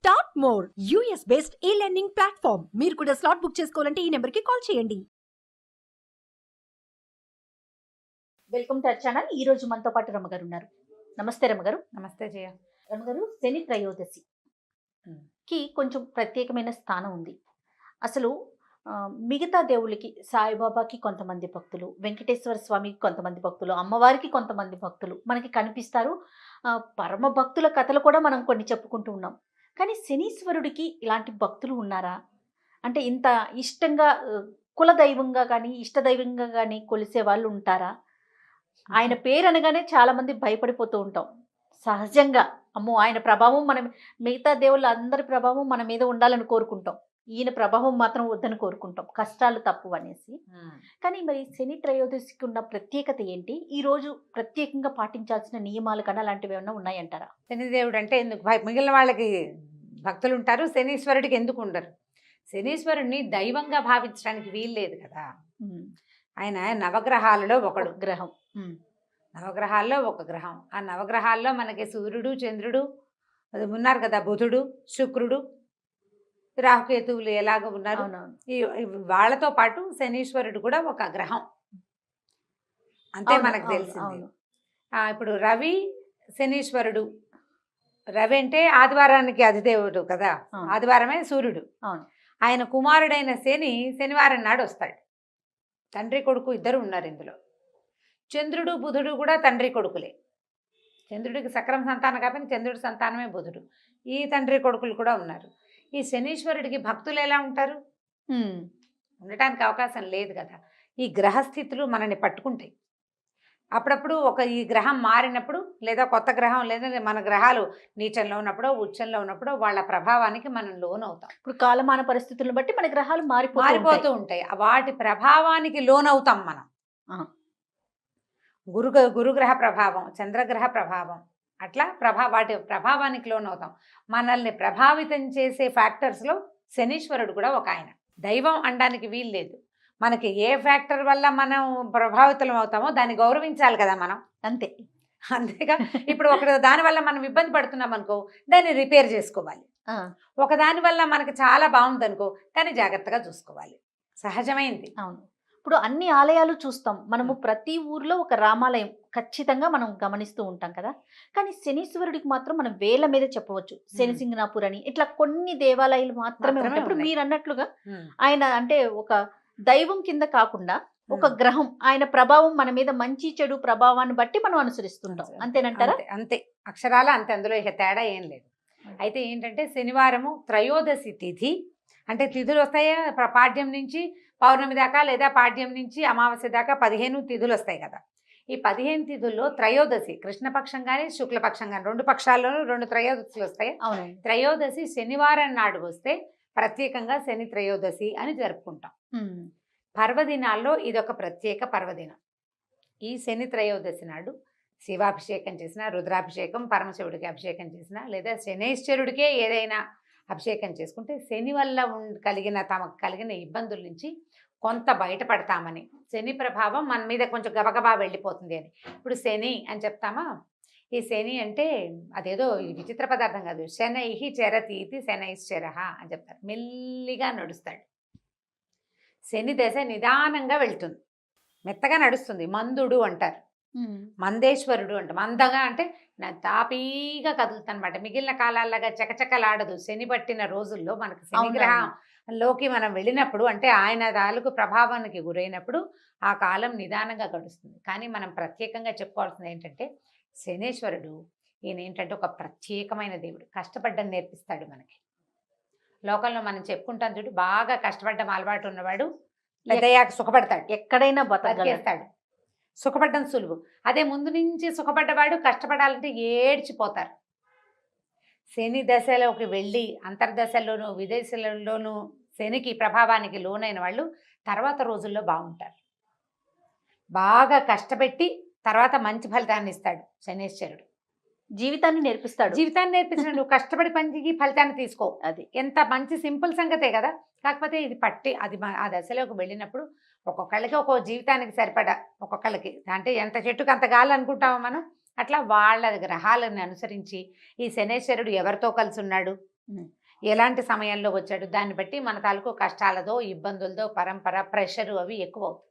Start more US based ఈ learning platform. మీరు కూడా స్లాట్ బుక్ చేసుకోవాలంటే ఈ నెంబర్కి కాల్ చేయండి. Welcome to our channel. ఈ రోజు మనతో పాటు రమ్మగారు ఉన్నారు. నమస్తే రమ్మగారు. నమస్తే జయ. రమ్మగారు, శని త్రయోదశి కి కొంచెం ప్రత్యేకమైన స్థానం ఉంది. అసలు మిగతా దేవుళ్ళకి, సాయిబాబాకి కొంతమంది భక్తులు, వెంకటేశ్వర స్వామికి కొంతమంది భక్తులు, అమ్మవారికి కొంతమంది భక్తులు మనకి కనిపిస్తారు. పరమ భక్తుల కథలు కూడా మనం కొన్ని చెప్పుకుంటూ ఉన్నాం. కానీ శనీశ్వరుడికి ఇలాంటి భక్తులు ఉన్నారా? అంటే ఇంత ఇష్టంగా కులదైవంగా కానీ ఇష్టదైవంగా కానీ కొలిసే వాళ్ళు ఉంటారా? ఆయన పేరు అనగానే చాలా మంది భయపడిపోతూ ఉంటాం. సహజంగా అమ్మో ఆయన ప్రభావం మనం, మిగతా దేవుళ్ళ అందరి ప్రభావం మన మీద ఉండాలని కోరుకుంటాం, ఈయన ప్రభావం మాత్రం వద్దని కోరుకుంటాం, కష్టాలు తప్పు అనేసి. కానీ మరి శని త్రయోదశికి ఉన్న ప్రత్యేకత ఏంటి? ఈ రోజు ప్రత్యేకంగా పాటించాల్సిన నియమాలు కన్నా అలాంటివి ఏమైనా ఉన్నాయంటారా? శనిదేవుడు అంటే ఎందుకు మిగిలిన వాళ్ళకి భక్తులు ఉంటారు, శనీశ్వరుడికి ఎందుకు ఉండరు? శనీశ్వరుడిని దైవంగా భావించడానికి వీలు లేదు కదా. ఆయన నవగ్రహాలలో ఒకడు గ్రహం. నవగ్రహాల్లో ఒక గ్రహం. ఆ నవగ్రహాల్లో మనకి సూర్యుడు, చంద్రుడు ఉన్నారు కదా, బుధుడు, శుక్రుడు, రాహుకేతువులు ఎలాగ ఉన్నారు. వాళ్ళతో పాటు శనీశ్వరుడు కూడా ఒక గ్రహం, అంతే మనకు తెలిసింది. ఇప్పుడు రవి శనీశ్వరుడు. రవి అంటే ఆదివారానికి అధిదేవుడు కదా, ఆదివారమే సూర్యుడు. ఆయన కుమారుడైన శని శనివారం నాడు వస్తాడు. తండ్రి కొడుకు ఇద్దరు ఉన్నారు ఇందులో. చంద్రుడు బుధుడు కూడా తండ్రి కొడుకులే. చంద్రుడికి సక్రమ సంతానం కాబట్టి చంద్రుడి సంతానమే బుధుడు. ఈ తండ్రి కొడుకులు కూడా ఉన్నారు. ఈ శనీశ్వరుడికి భక్తులు ఎలా ఉంటారు? ఉండటానికి అవకాశం లేదు కదా. ఈ గ్రహస్థితులు మనల్ని పట్టుకుంటాయి. అప్పుడప్పుడు ఈ గ్రహం మారినప్పుడు, లేదా కొత్త గ్రహం, లేదా మన గ్రహాలు నీచంలో ఉన్నప్పుడు, ఉచ్చంలో ఉన్నప్పుడు వాళ్ళ ప్రభావానికి మనం లోనవుతాం. ఇప్పుడు కాలమాన పరిస్థితులను బట్టి మన గ్రహాలు మారిపోతూ ఉంటాయి. వాటి ప్రభావానికి లోనవుతాం మనం. గురుగ్రహ ప్రభావం, చంద్రగ్రహ ప్రభావం, అట్లా వాటి ప్రభావానికి లోనవుతాం. మనల్ని ప్రభావితం చేసే ఫ్యాక్టర్స్లో శనీశ్వరుడు కూడా ఒక ఆయన. దైవం అనడానికి వీలు లేదు. మనకి ఏ ఫ్యాక్టర్ వల్ల మనం ప్రభావితం అవుతామో దాన్ని గౌరవించాలి కదా మనం, అంతేగా. ఇప్పుడు దానివల్ల మనం ఇబ్బంది పడుతున్నాం అనుకో, దాన్ని రిపేర్ చేసుకోవాలి. ఒకదాని వల్ల మనకి చాలా బాగుంది అనుకో, దాన్ని జాగ్రత్తగా చూసుకోవాలి. సహజమైంది. అవును. ఇప్పుడు అన్ని ఆలయాలు చూస్తాం మనము, ప్రతి ఊర్లో ఒక రామాలయం ఖచ్చితంగా మనం గమనిస్తూ ఉంటాం కదా. కానీ శనీశ్వరుడికి మాత్రం మనం వేల మీద చెప్పవచ్చు. శనిసింగనాపూర్ అని ఇట్లా కొన్ని దేవాలయాలు మాత్రమే ఉంటాయి. ఇప్పుడు మీరు అన్నట్లుగా ఆయన అంటే ఒక దైవం కింద కాకుండా ఒక గ్రహం, ఆయన ప్రభావం మన మీద మంచి చెడు ప్రభావాన్ని బట్టి మనం అనుసరిస్తుంటాం. అంతేనంటారా? అంతే, అక్షరాల అంతే, అందులో ఇక తేడా ఏం లేదు. అయితే ఏంటంటే శనివారము త్రయోదశి తిథి, అంటే తిథులు వస్తాయా పాడ్యం నుంచి పౌర్ణమి దాకా, లేదా పాడ్యం నుంచి అమావాస్య దాకా 15 తిథులు వస్తాయి కదా. ఈ 15 తిథుల్లో త్రయోదశి, కృష్ణపక్షం కానీ శుక్లపక్షం కానీ, 2 పక్షాల్లోనూ 2 త్రయోదశులు వస్తాయి. త్రయోదశి శనివారం నాడు వస్తే ప్రత్యేకంగా శని త్రయోదశి అని జరుపుకుంటాం. పర్వదినాల్లో ఇదొక ప్రత్యేక పర్వదినం. ఈ శని త్రయోదశి నాడు శివాభిషేకం చేసినా, రుద్రాభిషేకం, పరమశివుడికి అభిషేకం చేసినా, లేదా శనైశ్వరుడికే ఏదైనా అభిషేకం చేసుకుంటే శని వల్ల తమకు కలిగిన ఇబ్బందుల నుంచి కొంత బయటపడతామని, శని ప్రభావం మన మీద కొంచెం గబగబా వెళ్ళిపోతుంది అని. ఇప్పుడు శని అని చెప్తామా, ఈ శని అంటే అదేదో విచిత్ర పదార్థం కాదు. శనైహి చరతీతి శనైశ్చర అని చెప్తారు. మెల్లిగా నడుస్తాడు. శని దశ నిదానంగా వెళ్తుంది, మెత్తగా నడుస్తుంది. మందుడు అంటారు, మందేశ్వరుడు అంట. మందగా అంటే తాపీగా కదులుతానమాట. మిగిలిన కాలాల్లాగా చకచకలాడదు. శని పట్టిన రోజుల్లో మనకు శనిగ్రహంలోకి మనం వెళ్ళినప్పుడు, అంటే ఆయన తాలూకు ప్రభావానికి గురైనప్పుడు ఆ కాలం నిదానంగా గడుస్తుంది. కానీ మనం ప్రత్యేకంగా చెప్పుకోవాల్సింది ఏంటంటే, శనేశ్వరుడు ఈయన ఏంటంటే ఒక ప్రత్యేకమైన దేవుడు. కష్టపడ్డం నేర్పిస్తాడు మనకి. లోకంలో మనం చెప్పుకుంటాం చూడు, బాగా కష్టపడ్డం అలవాటు ఉన్నవాడు పెద్దయ్యాక సుఖపడతాడు, ఎక్కడైనా బతికేస్తాడు. సుఖపడ్డం సులువు. అదే ముందు నుంచి సుఖపడ్డవాడు కష్టపడాలంటే ఏడ్చిపోతారు. శని దశలోకి వెళ్ళి అంతర్దశల్లోనూ విదేశాలలోనూ శనికి ప్రభావానికి లోనైన వాళ్ళు తర్వాత రోజుల్లో బాగుంటారు. బాగా కష్టపెట్టి తర్వాత మంచి ఫలితాన్ని ఇస్తాడు శనేశ్వరుడు. జీవితాన్ని నేర్పిస్తాడు. నువ్వు కష్టపడి పనికి ఫలితాన్ని తీసుకో. అది ఎంత మంచి సింపుల్ సంగతే కదా. కాకపోతే ఇది అది ఆ దశలోకి వెళ్ళినప్పుడు ఒక్కొక్కళ్ళకి ఒక్కో జీవితానికి సరిపడా, ఒక్కొక్కళ్ళకి అంటే ఎంత చెట్టుకు అంత గాలి అనుకుంటామో మనం, అట్లా వాళ్ళ గ్రహాలను అనుసరించి ఈ శనేశ్వరుడు ఎవరితో కలిసి ఉన్నాడు, ఉమ్. ఎలాంటి సమయంలో వచ్చాడు దాన్ని బట్టి మన తాలూకు కష్టాలదో ఇబ్బందులతో పరంపర ప్రెషరు అవి ఎక్కువ అవుతాయి.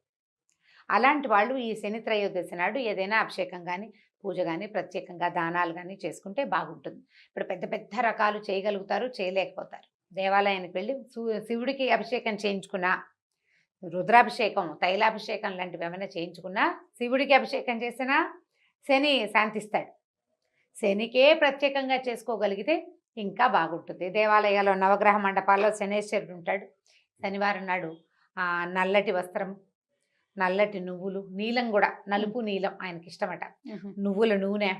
అలాంటి వాళ్ళు ఈ శని త్రయోదశి నాడు ఏదైనా అభిషేకం కానీ పూజ కానీ ప్రత్యేకంగా దానాలు కానీ చేసుకుంటే బాగుంటుంది. ఇప్పుడు పెద్ద పెద్ద రకాలు చేయగలుగుతారు, చేయలేకపోతారు. దేవాలయానికి వెళ్ళి శివుడికి అభిషేకం చేయించుకున్నా, రుద్రాభిషేకం తైలాభిషేకం లాంటివి ఏమైనా చేయించుకున్నా, శివుడికి అభిషేకం చేసినా శని శాంతిస్తాడు. శనికే ప్రత్యేకంగా చేసుకోగలిగితే ఇంకా బాగుంటుంది. దేవాలయాల్లో నవగ్రహ మండపాల్లో శనేశ్వరుడు ఉంటాడు. శనివారం నాడు నల్లటి వస్త్రం, నల్లటి నువ్వులు, నీలం కూడా నలుపు నీలం ఆయనకి ఇష్టమట, నువ్వుల నూనె,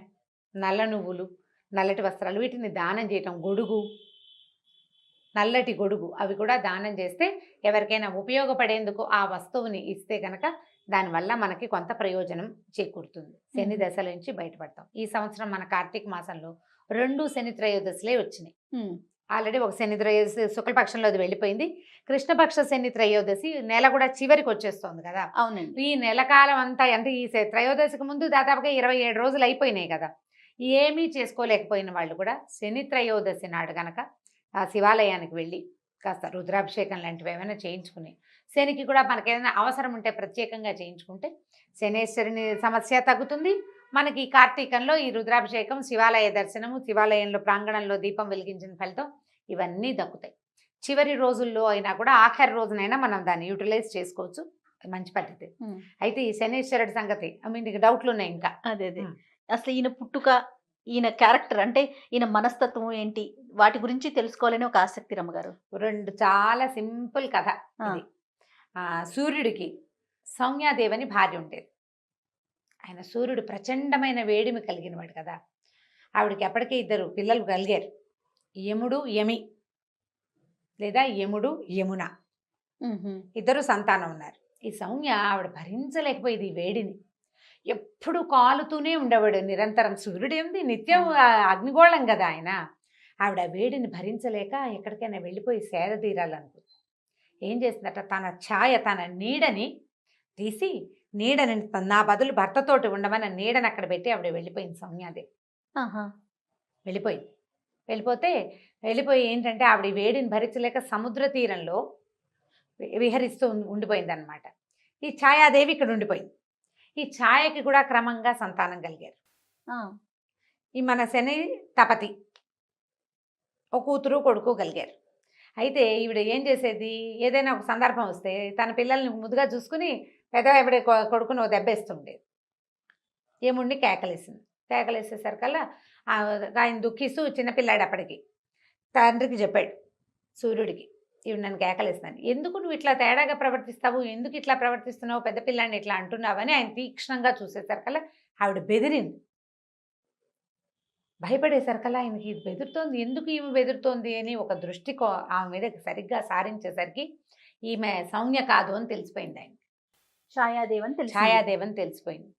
నల్ల నువ్వులు, నల్లటి వస్త్రాలు వీటిని దానం చేయటం, గొడుగు, నల్లటి గొడుగు అవి కూడా దానం చేస్తే ఎవరికైనా ఉపయోగపడేందుకు ఆ వస్తువుని ఇస్తే కనుక దానివల్ల మనకి కొంత ప్రయోజనం చేకూరుతుంది. శని దశల నుంచి బయటపడతాం. ఈ సంవత్సరం మన కార్తీక మాసంలో 2 శని త్రయోదశులే వచ్చినాయి. ఆల్రెడీ ఒక శని త్రయోదశి శుక్లపక్షంలో అది వెళ్ళిపోయింది. కృష్ణపక్ష శని త్రయోదశి నెల కూడా చివరికి వచ్చేస్తోంది కదా. అవునండి. ఈ నెలకాలం అంతా అంటే ఈ త్రయోదశికి ముందు దాదాపుగా 27 రోజులు అయిపోయినాయి కదా. ఏమీ చేసుకోలేకపోయిన వాళ్ళు కూడా శని త్రయోదశి నాడు గనక ఆ శివాలయానికి వెళ్ళి కాస్త రుద్రాభిషేకం లాంటివి ఏమైనా చేయించుకుని, శనికి కూడా మనకి ఏదైనా అవసరం ఉంటే ప్రత్యేకంగా చేయించుకుంటే శనేశ్వరుని సమస్య తగ్గుతుంది. మనకి ఈ కార్తీకంలో ఈ రుద్రాభిషేకం, శివాలయ దర్శనము, శివాలయంలో ప్రాంగణంలో దీపం వెలిగించిన ఫలితం ఇవన్నీ దక్కుతాయి. చివరి రోజుల్లో అయినా కూడా ఆఖరి రోజునైనా మనం దాన్ని యూటిలైజ్ చేసుకోవచ్చు. మంచి పద్ధతి. అయితే ఈ శనేశ్వరుడి సంగతి మీకు డౌట్లు ఉన్నాయి ఇంకా? అదే అసలు ఈయన పుట్టుక, ఈయన క్యారెక్టర్ అంటే ఈయన మనస్తత్వం ఏంటి, వాటి గురించి తెలుసుకోవాలని ఒక ఆసక్తి రమ్మగారు. 2 చాలా సింపుల్ కథ ఇది. సూర్యుడికి సౌమ్యాదేవి అని భార్య ఉండేది. ఆయన సూర్యుడు ప్రచండమైన వేడిమి కలిగిన వాడు కదా. ఆవిడకి ఎప్పటికీ 2 పిల్లలు కలిగారు, యముడు యమి లేదా యముడు యమున, 2 సంతానం ఉన్నారు. ఈ సౌమ్య ఆవిడ భరించలేకపోయేది ఈ వేడిని. ఎప్పుడు కాలుతూనే ఉండేవాడు నిరంతరం. సూర్యుడు ఏంది నిత్యం అగ్నిగోళం కదా ఆయన. ఆవిడ వేడిని భరించలేక ఎక్కడికైనా వెళ్ళిపోయి సేద తీరాలనుకుంది. ఏం చేసిందట, తన ఛాయ, తన నీడని తీసి, నీడని నా బదులు భర్తతోటి ఉండమని నీడని అక్కడ పెట్టి ఆవిడ వెళ్ళిపోయింది సౌమ్యాదేవి. వెళ్ళిపోయి ఏంటంటే ఆవిడ వేడిని భరించలేక సముద్ర తీరంలో విహరిస్తూ ఉండిపోయింది అనమాట. ఈ ఛాయాదేవి ఇక్కడ ఉండిపోయింది. ఈ ఛాయకి కూడా క్రమంగా సంతానం కలిగారు. ఈ మన శని తపతి ఒక కూతురు కొడుకు కలిగారు. అయితే ఈవిడ ఏం చేసేది, ఏదైనా ఒక సందర్భం వస్తే తన పిల్లల్ని ముద్దుగా చూసుకుని పెద్ద కొడుకుని ఓ దెబ్బేస్తుండేది. ఏముండి కేకలేసేసరికల్లా ఆయన దుఃఖిస్తూ చిన్నపిల్లాడు అప్పటికి తండ్రికి చెప్పాడు సూర్యుడికి, ఇవి నన్ను కేకలేస్తున్నాను, ఎందుకు నువ్వు ఇట్లా తేడాగా ప్రవర్తిస్తావు, ఎందుకు ఇట్లా ప్రవర్తిస్తున్నావు, పెద్ద పిల్లాడిని ఇట్లా అంటున్నావని ఆయన తీక్షణంగా చూసేసరికల్లా ఆవిడ బెదిరింది. భయపడేసరికల్లా ఆయనకి ఇది బెదురుతోంది, ఎందుకు ఈమె బెదురుతోంది అని ఒక దృష్టి ఆమె మీద సరిగ్గా సారించేసరికి ఈమె సౌమ్య కాదు అని తెలిసిపోయింది. ఆయన ఛాయాదేవని తెలిసిపోయింది.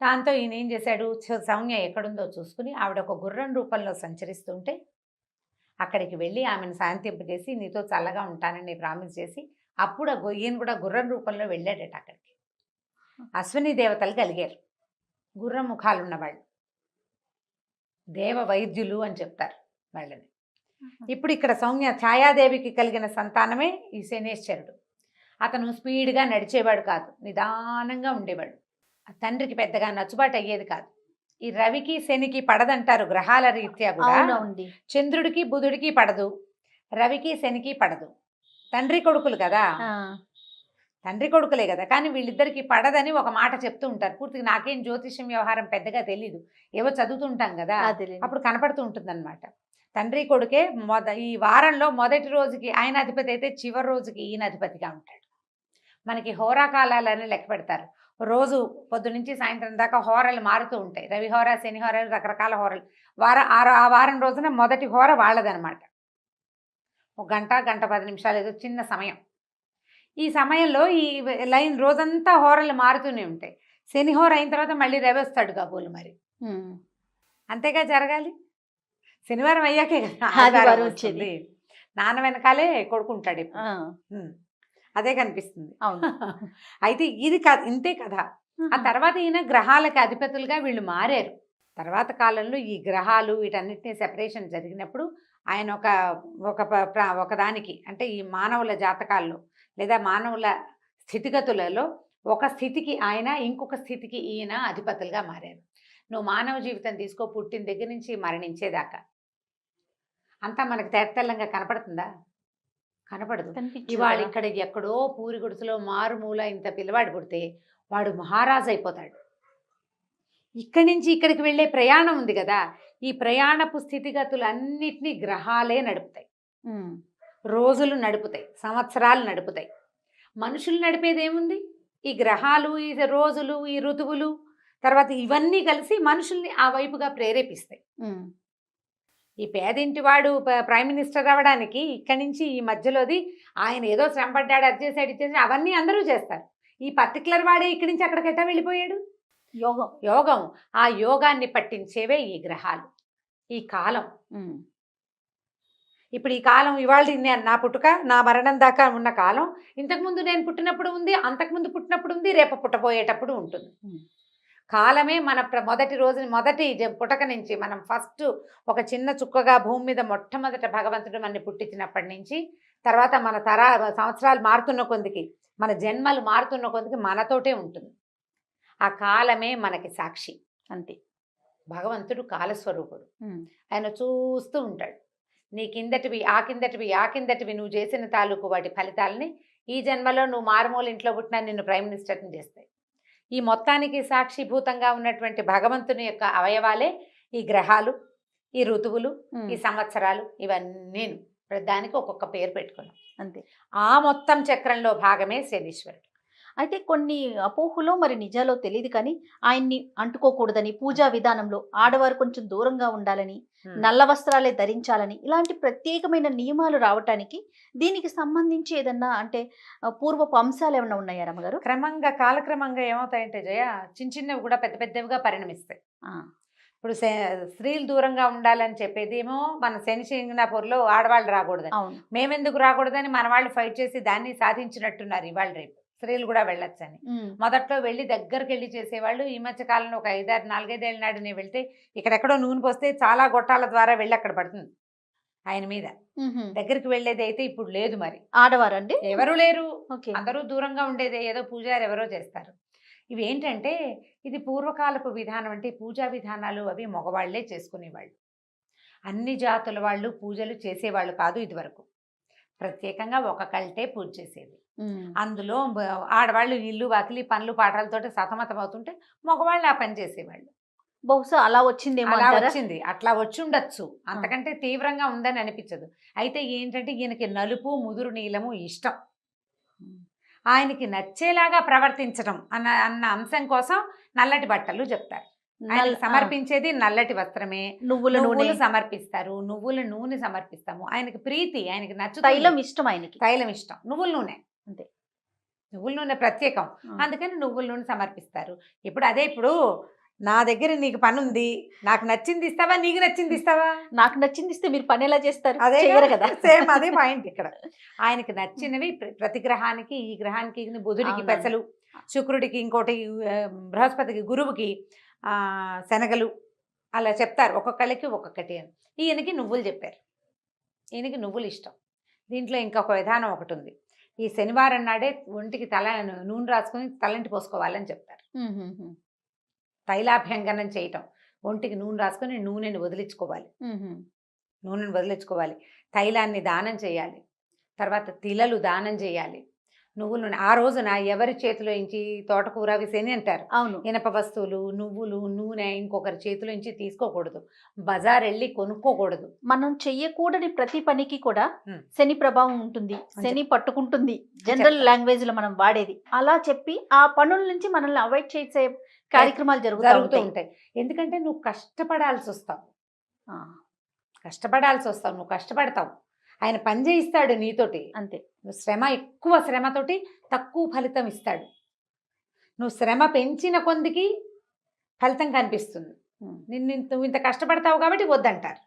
దాంతో ఈయన ఏం చేశాడు, సౌమ్య ఎక్కడుందో చూసుకుని ఆవిడ ఒక గుర్రం రూపంలో సంచరిస్తుంటే అక్కడికి వెళ్ళి ఆమెను శాంతింపజేసి నీతో చల్లగా ఉంటానని ప్రామిస్ చేసి అప్పుడు ఈయన కూడా గుర్రం రూపంలో వెళ్ళాడట అక్కడికి. అశ్విని దేవతలు కలిగారు, గుర్రం ముఖాలు ఉన్నవాళ్ళు, దేవ వైద్యులు అని చెప్తారు వాళ్ళని. ఇప్పుడు ఇక్కడ సౌమ్య ఛాయాదేవికి కలిగిన సంతానమే ఈ శనేశ్వరుడు. అతను స్పీడ్గా నడిచేవాడు కాదు, నిదానంగా ఉండేవాడు. తండ్రికి పెద్దగా నచ్చుబాటు అయ్యేది కాదు. ఈ రవికి శనికి పడదంటారు గ్రహాల రీత్యా కూడా. చంద్రుడికి బుధుడికి పడదు, రవికి శనికి పడదు. తండ్రి కొడుకులు కదా, తండ్రి కొడుకులే కదా, కానీ వీళ్ళిద్దరికి పడదని ఒక మాట చెప్తూ ఉంటారు. పూర్తిగా నాకేం జ్యోతిష్యం వ్యవహారం పెద్దగా తెలీదు, ఏవో చదువుతుంటాం కదా, అప్పుడు కనపడుతూ ఉంటుంది అనమాట. తండ్రి కొడుకే ఈ వారంలో మొదటి రోజుకి ఆయన అధిపతి అయితే చివరి రోజుకి ఈయన అధిపతిగా ఉంటాడు. మనకి హోరాకాలాలని లెక్క పెడతారు. రోజు పొద్దు నుంచి సాయంత్రం దాకా హోరలు మారుతూ ఉంటాయి. రవి హోర, శని హోరలు, రకరకాల హోరలు. ఆ వారం రోజున మొదటి హోర వాళ్ళదనమాట. 1 గంట, 1:10 నిమిషాలు ఏదో చిన్న సమయం. ఈ సమయంలో ఈ లైన్ రోజంతా హోరలు మారుతూనే ఉంటాయి. శని హోర అయిన తర్వాత మళ్ళీ రవి వస్తాడు కాబోలు మరి. అంతేగా జరగాలి. శనివారం అయ్యాకే కదా ఆదివారం వచ్చేది. నాన్న వెనకాలే కొడుకుంటాడు ఇప్పుడు. అదే కనిపిస్తుంది. అయితే ఇది ఇంతే కదా. ఆ తర్వాత ఈయన గ్రహాలకి అధిపతులుగా వీళ్ళు మారారు. తర్వాత కాలంలో ఈ గ్రహాలు వీటన్నిటిని సెపరేషన్ జరిగినప్పుడు ఆయన ఒకదానికి అంటే ఈ మానవుల జాతకాల్లో లేదా మానవుల స్థితిగతులలో ఒక స్థితికి ఆయన, ఇంకొక స్థితికి ఈయన అధిపతులుగా మారారు. నువ్వు మానవ జీవితం తీసుకో, పుట్టిన దగ్గర నుంచి మరణించేదాకా అంతా మనకు తెల్లంగా కనపడుతుందా? కనపడదు. ఇవాళ ఇక్కడ ఎక్కడో పూరి గుడిసెలో మారుమూల ఇంత పిల్లవాడు పుడితే వాడు మహారాజు అయిపోతాడు. ఇక్కడి నుంచి ఇక్కడికి వెళ్ళే ప్రయాణం ఉంది కదా, ఈ ప్రయాణపు స్థితిగతులన్నిటినీ గ్రహాలే నడుపుతాయి. రోజులు నడుపుతాయి, సంవత్సరాలు నడుపుతాయి. మనుషులు నడిపేది ఏముంది? ఈ గ్రహాలు, ఈ రోజులు, ఈ ఋతువులు, తర్వాత ఇవన్నీ కలిసి మనుషుల్ని ఆ వైపుగా ప్రేరేపిస్తాయి. ఈ పేదింటి వాడు ప్రైమ్ మినిస్టర్ అవ్వడానికి ఇక్కడి నుంచి ఈ మధ్యలోది ఆయన ఏదో శ్రమపడ్డాడు, అది చేశాడు, ఇది చేశాడు, అవన్నీ అందరూ చేస్తారు. ఈ పర్టికులర్ వాడే ఇక్కడి నుంచి అక్కడికెట్టా వెళ్ళిపోయాడు. యోగం ఆ యోగాన్ని పట్టించేవే ఈ గ్రహాలు, ఈ కాలం. ఇప్పుడు ఈ కాలం ఇవాళ నా పుట్టుక, నా మరణం దాకా ఉన్న కాలం, ఇంతకుముందు నేను పుట్టినప్పుడు ఉంది, అంతకుముందు పుట్టినప్పుడు ఉంది, రేపు పుట్టబోయేటప్పుడు ఉంటుంది. కాలమే మన మొదటి రోజు, మొదటి పుటక నుంచి మనం ఫస్ట్ ఒక చిన్న చుక్కగా భూమి మీద మొట్టమొదట భగవంతుడు మనని పుట్టించినప్పటి నుంచి తర్వాత మన సంవత్సరాలు మారుతున్న కొద్దికి, మన జన్మలు మారుతున్న కొద్దికి మనతోటే ఉంటుంది. ఆ కాలమే మనకి సాక్షి. అంతే. భగవంతుడు కాలస్వరూపుడు. ఆయన చూస్తూ ఉంటాడు. నీ కిందటివి, ఆ కిందటివి, ఆ కిందటివి నువ్వు చేసిన తాలూకు వాటి ఫలితాలని ఈ జన్మలో నువ్వు మారుమూల ఇంట్లో పుట్టినా నిన్ను ప్రైమ్ మినిస్టర్ని చేస్తాయి. ఈ మొత్తానికి సాక్షిభూతంగా ఉన్నటువంటి భగవంతుని యొక్క అవయవాలే ఈ గ్రహాలు, ఈ ఋతువులు, ఈ సంవత్సరాలు, ఇవన్నీ దానికి ఒక్కొక్క పేరు పెట్టుకున్నాం. అంతే. ఆ మొత్తం చక్రంలో భాగమే శనీశ్వరుడు. అయితే కొన్ని అపోహలో మరి నిజాలో తెలియదు కానీ ఆయన్ని అంటుకోకూడదని, పూజా విధానంలో ఆడవారు కొంచెం దూరంగా ఉండాలని, నల్ల వస్త్రాలే ధరించాలని, ఇలాంటి ప్రత్యేకమైన నియమాలు రావటానికి దీనికి సంబంధించి ఏదన్నా అంటే పూర్వపు అంశాలు ఏమన్నా ఉన్నాయా రమ్మగారు? క్రమంగా కాలక్రమంగా ఏమవుతాయంటే జయ, చిన్న చిన్నవి కూడా పెద్ద పెద్దవిగా పరిణమిస్తాయి. ఇప్పుడు స్త్రీలు దూరంగా ఉండాలని చెప్పేది ఏమో మన శని సింగనాపూర్లో ఆడవాళ్ళు రాకూడదని, మేమెందుకు రాకూడదని మన వాళ్ళు ఫైట్ చేసి దాన్ని సాధించినట్టున్నారు. ఇవాళ రేపు స్త్రీలు కూడా వెళ్ళొచ్చని మొదట్లో వెళ్ళి దగ్గరికి వెళ్ళి చేసేవాళ్ళు. ఈ మధ్య కాలంలో ఒక 4-5 ఏళ్ళ నాడు నేను వెళ్తే ఇక్కడెక్కడో నూనె పోస్తే చాలా గొట్టాల ద్వారా వెళ్ళి అక్కడ పడుతుంది ఆయన మీద. దగ్గరికి వెళ్ళేది అయితే ఇప్పుడు లేదు. మరి ఆడవారు అండి ఎవరు లేరు, అందరూ దూరంగా ఉండేదే, ఏదో పూజారి ఎవరో చేస్తారు. ఇవి ఏంటంటే ఇది పూర్వకాలపు విధానం. అంటే పూజా విధానాలు అవి మగవాళ్లే చేసుకునేవాళ్ళు. అన్ని జాతుల వాళ్ళు పూజలు చేసేవాళ్ళు కాదు ఇదివరకు. ప్రత్యేకంగా ఒక కల్టే పూజ చేసేది. అందులో ఆడవాళ్ళు ఇల్లు వాకిలి పనులు పాటలతోటి సతమతం అవుతుంటే మగవాళ్ళు ఆ పని చేసేవాళ్ళు. బహుశా అలా వచ్చిందేమో, అలా వచ్చింది, అట్లా వచ్చి ఉండొచ్చు. అంతకంటే తీవ్రంగా ఉందని అనిపించదు. అయితే ఏంటంటే ఈయనకి నలుపు ముదురు నీలము ఇష్టం. ఆయనకి నచ్చేలాగా ప్రవర్తించడం అన్న అంశం కోసం నల్లటి బట్టలు చెప్తారు. ఆయన సమర్పించేది నల్లటి వస్త్రమే. నువ్వుల నూనె సమర్పిస్తారు, నువ్వుల నూనె సమర్పిస్తాము. ఆయనకి ప్రీతి, ఆయనకి నచ్చు, తైలం ఇష్టం, ఆయనకి తైలం ఇష్టం, నువ్వుల నూనె అంతే. నువ్వుల నూనె ప్రత్యేకం, అందుకని నువ్వుల నూనె సమర్పిస్తారు. ఇప్పుడు అదే, ఇప్పుడు నా దగ్గర నీకు పని ఉంది, నాకు నచ్చింది ఇస్తావా, నీకు నచ్చింది ఇస్తావా? నాకు నచ్చింది ఇస్తే మీరు పని ఎలా చేస్తారు? అదే కదా, సేమ్ అదే పాయింట్ ఇక్కడ. ఆయనకి నచ్చినవి ప్రతి గ్రహానికి, ఈ గ్రహానికి బుధుడికి పెసలు, శుక్రుడికి ఇంకోటి, బృహస్పతికి గురువుకి శనగలు, అలా చెప్తారు. ఒక్కొక్కళ్ళకి ఒక్కొక్కటి అని. ఈయనకి నువ్వులు చెప్పారు. ఈయనకి నువ్వులు ఇష్టం. దీంట్లో ఇంకొక విధానం ఒకటి ఉంది. ఈ శనివారం నాడే ఒంటికి నూనె రాసుకొని తలంటి పోసుకోవాలని చెప్తారు. తైలాభ్యంగనం చేయటం, ఒంటికి నూనె రాసుకొని నూనెని వదిలించుకోవాలి. నూనెను వదిలించుకోవాలి, తైలాన్ని దానం చేయాలి, తర్వాత తిలలు దానం చేయాలి. నువ్వులు ఆ రోజున ఎవరి చేతిలో ఇంచి తోటకూర అవి శని అంటారు. అవును. ఇనప వస్తువులు, నువ్వులు, నూనె ఇంకొకరి చేతిలో ఇంచి తీసుకోకూడదు. బజార్ వెళ్ళి కొనుక్కోకూడదు. మనం చెయ్యకూడని ప్రతి పనికి కూడా శని ప్రభావం ఉంటుంది, శని పట్టుకుంటుంది, జనరల్ లాంగ్వేజ్ లో మనం వాడేది. అలా చెప్పి ఆ పనుల నుంచి మనల్ని అవాయిడ్ చేసే కార్యక్రమాలు జరుగుతూ ఉంటాయి. ఎందుకంటే నువ్వు కష్టపడాల్సి వస్తావు, నువ్వు కష్టపడతావు. ఆయన పని చేయిస్తాడు నీతోటి, అంతే. నువ్వు శ్రమ, ఎక్కువ శ్రమతోటి తక్కువ ఫలితం ఇస్తాడు. నువ్వు శ్రమ పెంచిన కొందికి ఫలితం కనిపిస్తుంది. నువ్వు ఇంత కష్టపడతావు కాబట్టి వద్దంటారు.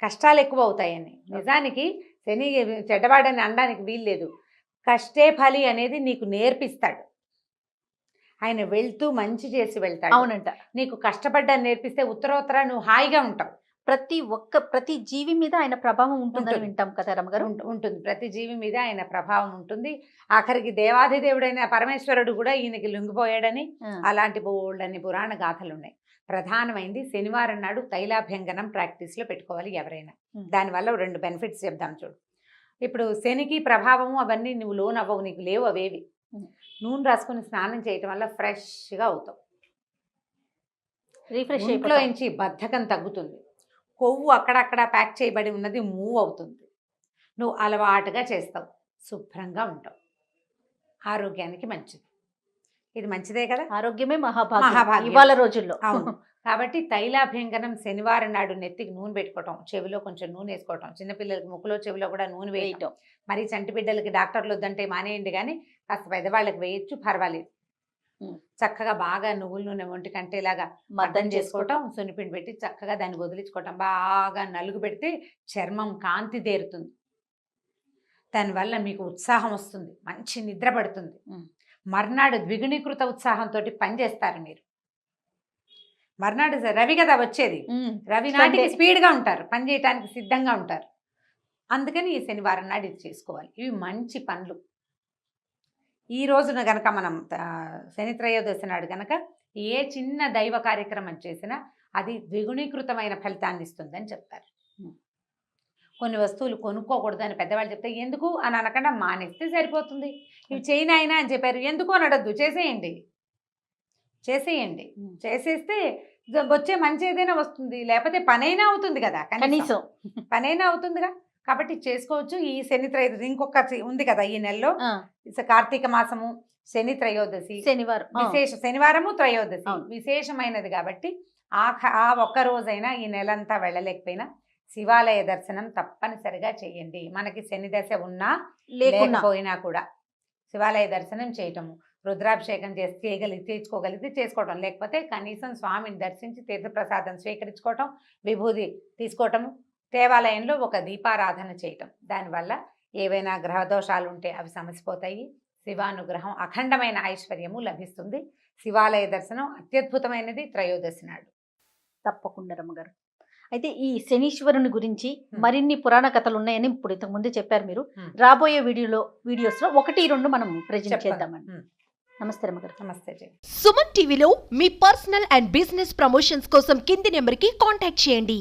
కష్టాలు ఎక్కువ అవుతాయని. నిజానికి శని చెడ్డవాడని అనడానికి వీల్లేదు. కష్టే ఫలి అనేది నీకు నేర్పిస్తాడు. ఆయన వెళ్తూ మంచి చేసి వెళ్తాడు. అవునంట. నీకు కష్టపడ్డాన్ని నేర్పిస్తే ఉత్తరోత్తర నువ్వు హాయిగా ఉంటావు. ప్రతి జీవి మీద ఆయన ప్రభావం ఉంటుందని ఉంటుంది. వింటాం కదా రమ్మగారు. ఉంటుంది. ప్రతి జీవి మీద ఆయన ప్రభావం ఉంటుంది. ఆఖరికి దేవాధిదేవుడైన పరమేశ్వరుడు కూడా ఈయనకి లొంగిపోయాడని ఆ, అలాంటి బోల్డన్ని పురాణ గాథలు ఉన్నాయి. ప్రధానమైంది శనివారం నాడు తైలాభ్యంగనం ప్రాక్టీస్లో పెట్టుకోవాలి ఎవరైనా. దానివల్ల 2 బెనిఫిట్స్ చెప్దాం చూడు. ఇప్పుడు శనికి ప్రభావము అవన్నీ నువ్వు లోన్ అవ్వవు, నీకు లేవు అవేవి. నూనె రాసుకొని స్నానం చేయటం వల్ల ఫ్రెష్గా అవుతావు. రిఫ్రెష్ ఇంట్లో అయిపోతాం. నుంచి బద్ధకం తగ్గుతుంది. కొవ్వు అక్కడక్కడ ప్యాక్ చేయబడి ఉన్నది మూవ్ అవుతుంది. నువ్వు అలవాటుగా చేస్తావు, శుభ్రంగా ఉంటావు, ఆరోగ్యానికి మంచిది. ఇది మంచిదే కదా. ఆరోగ్యమే మహాభాగ్యం మహాభాగ్యం. ఇవాళ రోజుల్లో. అవును. కాబట్టి తైలాభ్యంగనం శనివారం నాడు నెత్తికి నూనె పెట్టుకోవటం, చెవిలో కొంచెం నూనె వేసుకోవటం, చిన్నపిల్లలకి ముక్కులో చెవిలో కూడా నూనె వేయటం. వేయటం. మరి చంటి బిడ్డలకి డాక్టర్లు వద్దంటే మానేయండి, కానీ కాస్త పెద్దవాళ్ళకి వేయచ్చు, పర్వాలేదు. చక్కగా బాగా నువ్వుల నూనె ఒంటి కంటేలాగా మద్దం చేసుకోవటం. చేసుకోవటం, సున్నిపిండి పెట్టి చక్కగా దాన్ని వదిలించుకోవటం, బాగా నలుగు పెడితే చర్మం కాంతి దేరుతుంది. దానివల్ల మీకు ఉత్సాహం వస్తుంది, మంచి నిద్ర పడుతుంది. మర్నాడు ద్విగుణీకృత ఉత్సాహంతో పనిచేస్తారు మీరు. మర్నాడు రవి కదా వచ్చేది, రవి నాటికి Sunday. స్పీడ్గా ఉంటారు, పని చేయడానికి సిద్ధంగా ఉంటారు. అందుకని ఈ శనివారం నాడు ఇది చేసుకోవాలి. ఇవి మంచి పనులు. ఈ రోజున గనక మనం శని త్రయోదశి నాడు గనక ఏ చిన్న దైవ కార్యక్రమం చేసినా అది ద్విగుణీకృతమైన ఫలితాన్ని ఇస్తుందని చెప్తారు. కొన్ని వస్తువులు కొనుక్కోకూడదని పెద్దవాళ్ళు చెప్తే ఎందుకు అని అనకుండా మానేస్తే సరిపోతుంది. ఇవి చేయను అయినా అని చెప్పారు, ఎందుకు అని అడద్దు, చేసేయండి. చేసేస్తే వచ్చే మంచి ఏదైనా వస్తుంది, లేకపోతే పనైనా అవుతుంది కదా, కనీసం పనైనా అవుతుందిగా. కాబట్టి చేసుకోవచ్చు. ఈ శని త్రయోదశి ఇంకొక ఉంది కదా ఈ నెలలో, ఆ, కార్తీక మాసము, శని త్రయోదశి, శనివారం. శనివారము త్రయోదశి అవును. విశేషమైనది. కాబట్టి ఆ ఒక్క రోజైనా ఈ నెలంతా వెళ్ళలేకపోయినా శివాలయ దర్శనం తప్పనిసరిగా చేయండి. మనకి శని దశ ఉన్నా లేకున్నా లేకపోయినా కూడా శివాలయ దర్శనం చేయటము, రుద్రాభిషేకం చేసుకోగలిగితే చేసుకోవటం, లేకపోతే కనీసం స్వామిని దర్శించి తీర్థప్రసాదం స్వీకరించుకోవటం, విభూది తీసుకోవటము, దేవాలయంలో ఒక దీపారాధన చేయటం. దానివల్ల ఏవైనా గ్రహదోషాలు ఉంటే అవి సమసిపోతాయి. శివానుగ్రహం, అఖండమైన ఐశ్వర్యము లభిస్తుంది. శివాలయ దర్శనం అత్యద్భుతమైనది త్రయోదశి నాడు. తప్పకుండా రమ్మగారు. అయితే ఈ శనీశ్వరుని గురించి మరిన్ని పురాణ కథలు ఉన్నాయని ఇప్పుడు ఇంతకు ముందే చెప్పారు మీరు. రాబోయే వీడియోస్ లో 1-2 మనం ప్రెజెంట్ చేద్దామండి. నమస్తే రమ్మగారు. నమస్తే జయ. సుమన్ టీవీలో మీ పర్సనల్ అండ్ బిజినెస్ ప్రమోషన్స్ కోసం కింది నెంబర్కి కాంటాక్ట్ చేయండి.